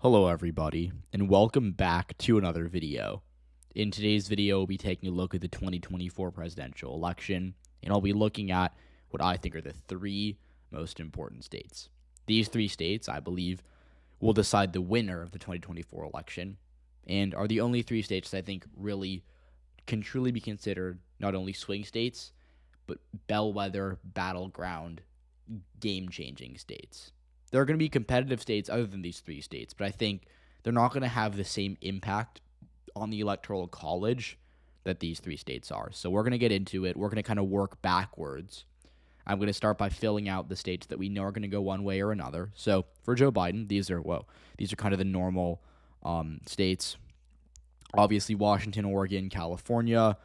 Hello everybody, and welcome back to another video. In today's video, we'll be taking a look at the 2024 presidential election, and I'll be looking at what I think are the three most important states. These three states, I believe, will decide the winner of the 2024 election, and are the only three states that I think really can truly be considered not only swing states, but bellwether, battleground, game-changing states. There are going to be competitive states other than these three states, but I think they're not going to have the same impact on the Electoral College that these three states are. So we're going to get into it. We're going to kind of work backwards. I'm going to start by filling out the states that we know are going to go one way or another. So for Joe Biden, these are kind of the normal states. Obviously, Washington, Oregon, California,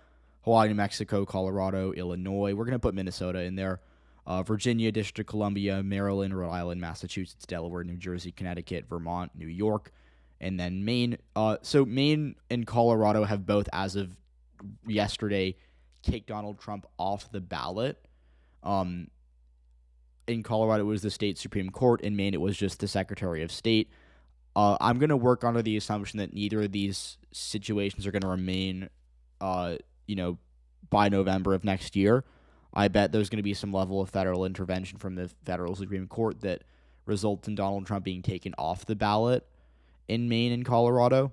Hawaii, New Mexico, Colorado, Illinois. We're going to put Minnesota in there. Virginia, District of Columbia, Maryland, Rhode Island, Massachusetts, Delaware, New Jersey, Connecticut, Vermont, New York, and then Maine. So Maine and Colorado have both, as of yesterday, kicked Donald Trump off the ballot. In Colorado, it was the state Supreme Court. In Maine, it was just the Secretary of State. I'm going to work under the assumption that neither of these situations are going to remain, by November of next year. I bet there's going to be some level of federal intervention from the federal Supreme Court that results in Donald Trump being taken off the ballot in Maine and Colorado.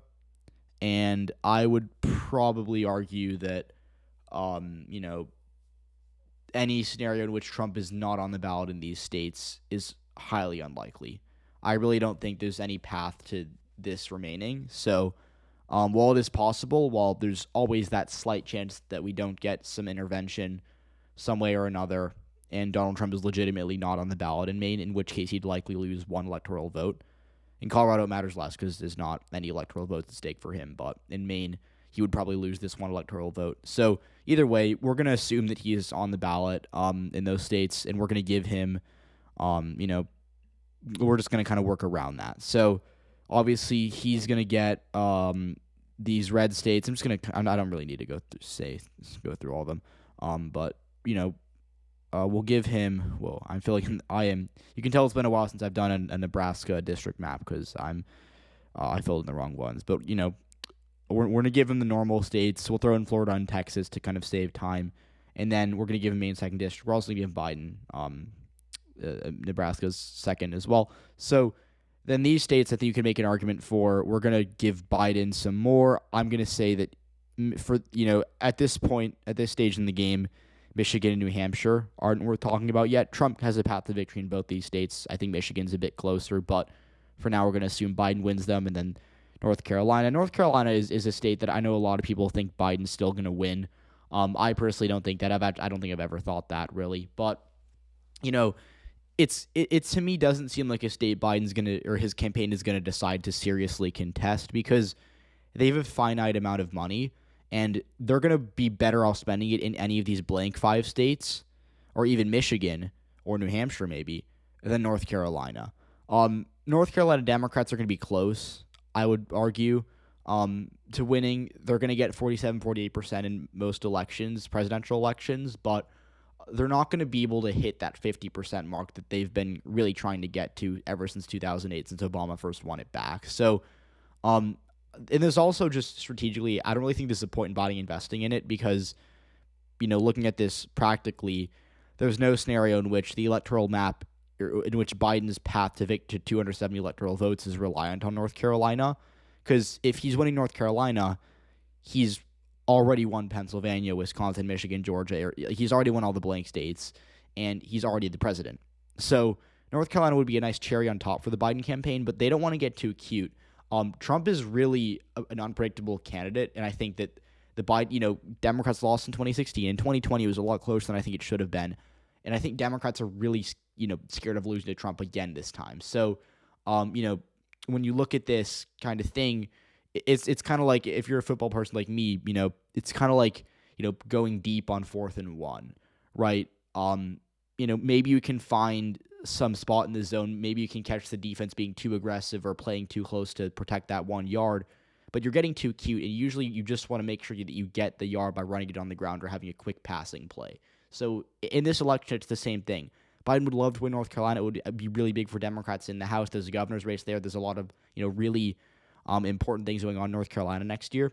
And I would probably argue that, any scenario in which Trump is not on the ballot in these states is highly unlikely. I really don't think there's any path to this remaining. So, while it is possible, while there's always that slight chance that we don't get some intervention some way or another, and Donald Trump is legitimately not on the ballot in Maine, in which case he'd likely lose one electoral vote. In Colorado, it matters less because there's not any electoral votes at stake for him, but in Maine, he would probably lose this one electoral vote. So either way, we're going to assume that he is on the ballot in those states, and we're going to give him, we're just going to kind of work around that. So obviously, he's going to get these red states. I don't really need to go through all of them, but we'll give him. Well, I'm feeling I am. You can tell it's been a while since I've done a Nebraska district map because I filled in the wrong ones. But we're gonna give him the normal states. We'll throw in Florida and Texas to kind of save time, and then we're gonna give him Maine second district. We're also gonna give Biden Nebraska's second as well. So then these states, I think you can make an argument for. We're gonna give Biden some more. I'm gonna say that for at this point, at this stage in the game, Michigan and New Hampshire aren't worth talking about yet. Trump has a path to victory in both these states. I think Michigan's a bit closer, but for now we're going to assume Biden wins them. And then North Carolina. North Carolina is a state that I know a lot of people think Biden's still going to win. I personally don't think that. I don't think I've ever thought that really. But it to me doesn't seem like a state Biden's going to, or his campaign is going to decide to seriously contest, because they have a finite amount of money. And they're going to be better off spending it in any of these blank 5 states, or even Michigan or New Hampshire maybe, than North Carolina. North Carolina Democrats are going to be close, I would argue, to winning. They're going to get 47, 48% in most elections, presidential elections, but they're not going to be able to hit that 50% mark that they've been really trying to get to ever since 2008, since Obama first won it back. So, and there's also just strategically, I don't really think there's a point in Biden investing in it because, looking at this practically, there's no scenario in which the electoral map, in which Biden's path to 270 electoral votes is reliant on North Carolina. Because if he's winning North Carolina, he's already won Pennsylvania, Wisconsin, Michigan, Georgia. He's already won all the blank states, and he's already the president. So North Carolina would be a nice cherry on top for the Biden campaign, but they don't want to get too cute. Trump is really an unpredictable candidate, and I think that the Biden, Democrats lost in 2016. In 2020, it was a lot closer than I think it should have been, and I think Democrats are really, scared of losing to Trump again this time. So, when you look at this kind of thing, it's kind of like, if you're a football person like me, it's kind of like, going deep on 4th and 1, right? Maybe you can find some spot in the zone. Maybe you can catch the defense being too aggressive or playing too close to protect that 1 yard, but you're getting too cute, and usually you just want to make sure that you get the yard by running it on the ground or having a quick passing play. So in this election, it's the same thing. Biden would love to win North Carolina. It would be really big for Democrats in the House. There's a governor's race there. There's a lot of, really important things going on in North Carolina next year.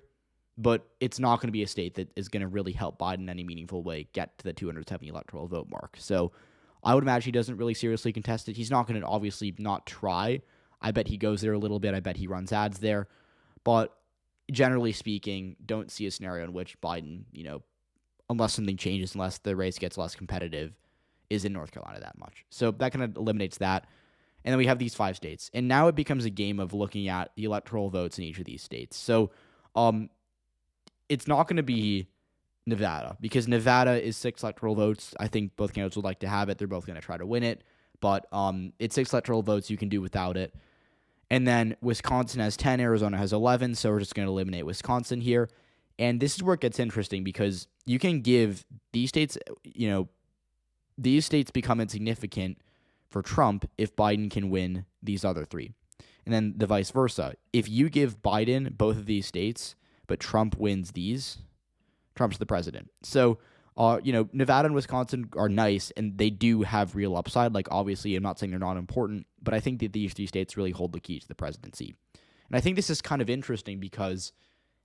But it's not going to be a state that is going to really help Biden in any meaningful way get to the 270 electoral vote mark. So I would imagine he doesn't really seriously contest it. He's not going to obviously not try. I bet he goes there a little bit. I bet he runs ads there. But generally speaking, don't see a scenario in which Biden, unless something changes, unless the race gets less competitive, is in North Carolina that much. So that kind of eliminates that. And then we have these 5 states. And now it becomes a game of looking at the electoral votes in each of these states. So it's not going to be Nevada, because Nevada is 6 electoral votes. I think both candidates would like to have it. They're both going to try to win it. But it's 6 electoral votes. You can do without it. And then Wisconsin has 10, Arizona has 11, so we're just going to eliminate Wisconsin here. And this is where it gets interesting, because you can give these states, these states become insignificant for Trump if Biden can win these other 3. And then the vice versa. If you give Biden both of these states, but Trump wins these, Trump's the president. So, Nevada and Wisconsin are nice, and they do have real upside. Like, obviously, I'm not saying they're not important, but I think that these 3 states really hold the key to the presidency. And I think this is kind of interesting because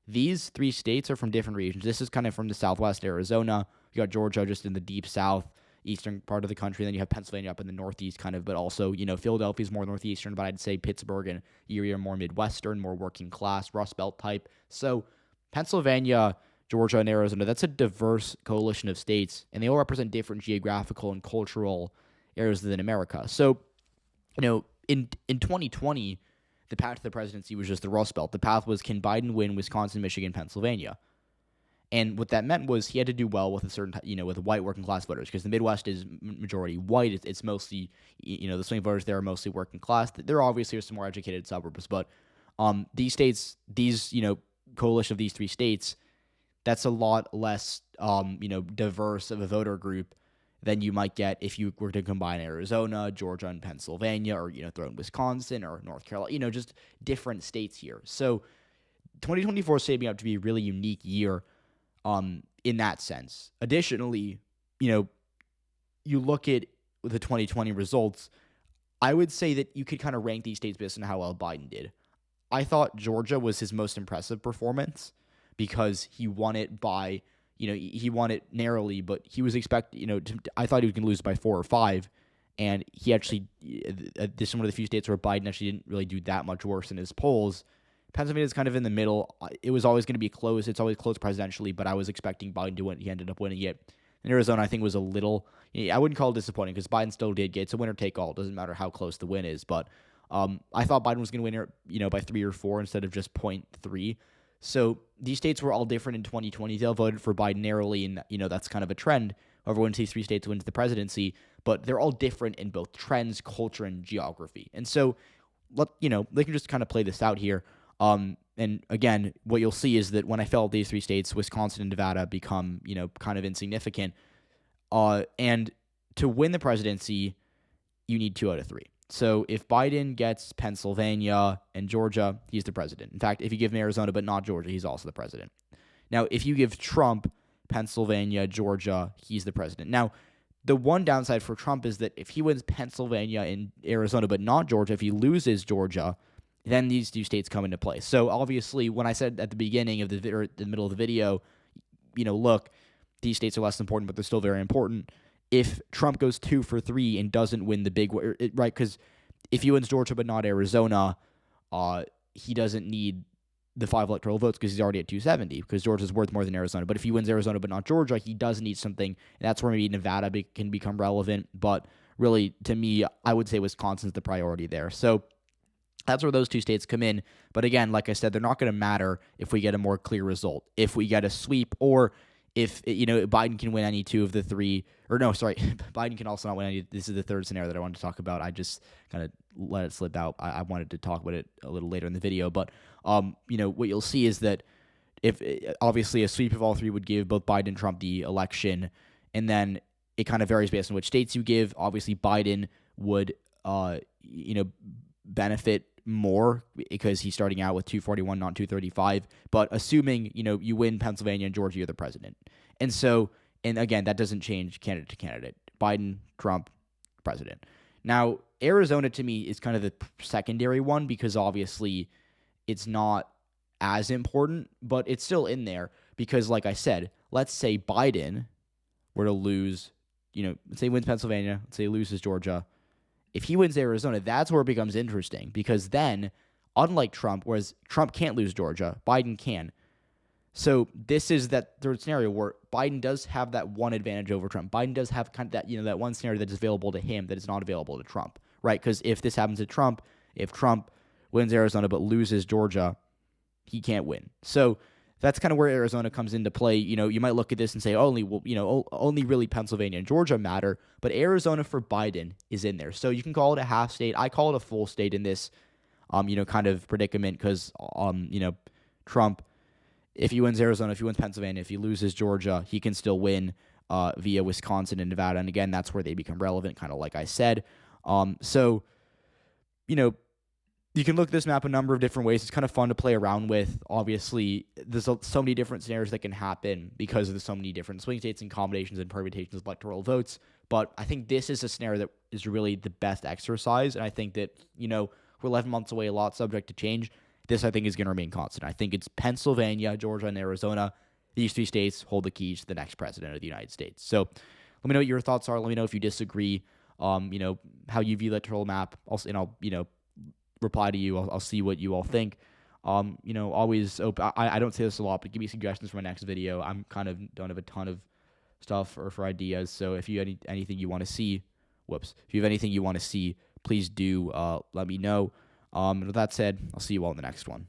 these 3 states are from different regions. This is kind of from the southwest, Arizona. You got Georgia just in the deep south, eastern part of the country. Then you have Pennsylvania up in the northeast kind of, but also, Philadelphia's more northeastern, but I'd say Pittsburgh and Erie are more midwestern, more working class, Rust Belt type. So Pennsylvania, Georgia, and Arizona, that's a diverse coalition of states, and they all represent different geographical and cultural areas within America. So, in 2020, the path to the presidency was just the Rust Belt. The path was, can Biden win Wisconsin, Michigan, Pennsylvania? And what that meant was he had to do well with a certain, with white working class voters, because the Midwest is majority white. It's mostly, the swing voters there are mostly working class. There obviously are some more educated suburbs, but these states, coalition of these 3 states, that's a lot less, diverse of a voter group than you might get if you were to combine Arizona, Georgia, and Pennsylvania, or, throw in Wisconsin or North Carolina, just different states here. So 2024 is shaping up to be a really unique year in that sense. Additionally, you look at the 2020 results, I would say that you could kind of rank these states based on how well Biden did. I thought Georgia was his most impressive performance because he won it by, he won it narrowly, but he was I thought he was going to lose by 4 or 5, and he actually, this is one of the few states where Biden actually didn't really do that much worse in his polls. Pennsylvania is kind of in the middle. It was always going to be close. It's always close presidentially, but I was expecting Biden to win. He ended up winning it. And Arizona, I think, was a little, I wouldn't call it disappointing, because Biden still did get, it's a winner take all. It doesn't matter how close the win is, but I thought Biden was going to win, by 3 or 4 instead of just 0.3. So these states were all different in 2020. They all voted for Biden narrowly, and that's kind of a trend. Whoever wins these 3 states wins the presidency, but they're all different in both trends, culture, and geography. And so, they can just kind of play this out here. And again, what you'll see is that when I fill out these 3 states, Wisconsin and Nevada become, kind of insignificant. And to win the presidency, you need 2 out of 3. So if Biden gets Pennsylvania and Georgia, he's the president. In fact, if you give him Arizona but not Georgia, he's also the president. Now, if you give Trump Pennsylvania, Georgia, he's the president. Now, the one downside for Trump is that if he wins Pennsylvania and Arizona but not Georgia, if he loses Georgia, then these 2 states come into play. So obviously, when I said at the beginning of the middle of the video, look, these states are less important, but they're still very important. If Trump goes 2 for 3 and doesn't win the big, right? Because if he wins Georgia but not Arizona, he doesn't need the 5 electoral votes because he's already at 270, because Georgia's worth more than Arizona. But if he wins Arizona but not Georgia, he does need something. And that's where maybe Nevada can become relevant. But really, to me, I would say Wisconsin's the priority there. So that's where those 2 states come in. But again, like I said, they're not going to matter if we get a more clear result. If we get a sweep, or if Biden can win any 2 of the 3, or no, sorry, Biden can also not win any. This is the third scenario that I wanted to talk about. I just kind of let it slip out. I wanted to talk about it a little later in the video, but what you'll see is that if obviously a sweep of all 3 would give both Biden and Trump the election, and then it kind of varies based on which states you give. Obviously, Biden would benefit more because he's starting out with 241, not 235. But assuming, you win Pennsylvania and Georgia, you're the president. And so, and again, that doesn't change candidate to candidate. Biden, Trump, president. Now, Arizona to me is kind of the secondary one because obviously it's not as important, but it's still in there because, like I said, let's say Biden were to lose, let's say he wins Pennsylvania, let's say he loses Georgia. If he wins Arizona, that's where it becomes interesting because then, unlike Trump, whereas Trump can't lose Georgia, Biden can. So this is that third scenario where Biden does have that one advantage over Trump. Biden does have kind of that, that one scenario that is available to him that is not available to Trump, right? Because if this happens to Trump, if Trump wins Arizona but loses Georgia, he can't win. So that's kind of where Arizona comes into play. You might look at this and say only really Pennsylvania and Georgia matter, but Arizona for Biden is in there. So you can call it a half state. I call it a full state in this, kind of predicament because, Trump, if he wins Arizona, if he wins Pennsylvania, if he loses Georgia, he can still win via Wisconsin and Nevada. And again, that's where they become relevant, kind of like I said. So, you can look at this map a number of different ways. It's kind of fun to play around with. Obviously, there's so many different scenarios that can happen because of so many different swing states and combinations and permutations of electoral votes. But I think this is a scenario that is really the best exercise. And I think that, we're 11 months away, a lot subject to change. This, I think, is going to remain constant. I think it's Pennsylvania, Georgia, and Arizona. These three states hold the keys to the next president of the United States. So let me know what your thoughts are. Let me know if you disagree, how you view the electoral map. I'll reply to you. I'll see what you all think. Always open. I don't say this a lot, but give me suggestions for my next video. I'm kind of don't have a ton of stuff or for ideas. So if you have anything you want to see, if you have anything you want to see, please do let me know. With that said, I'll see you all in the next one.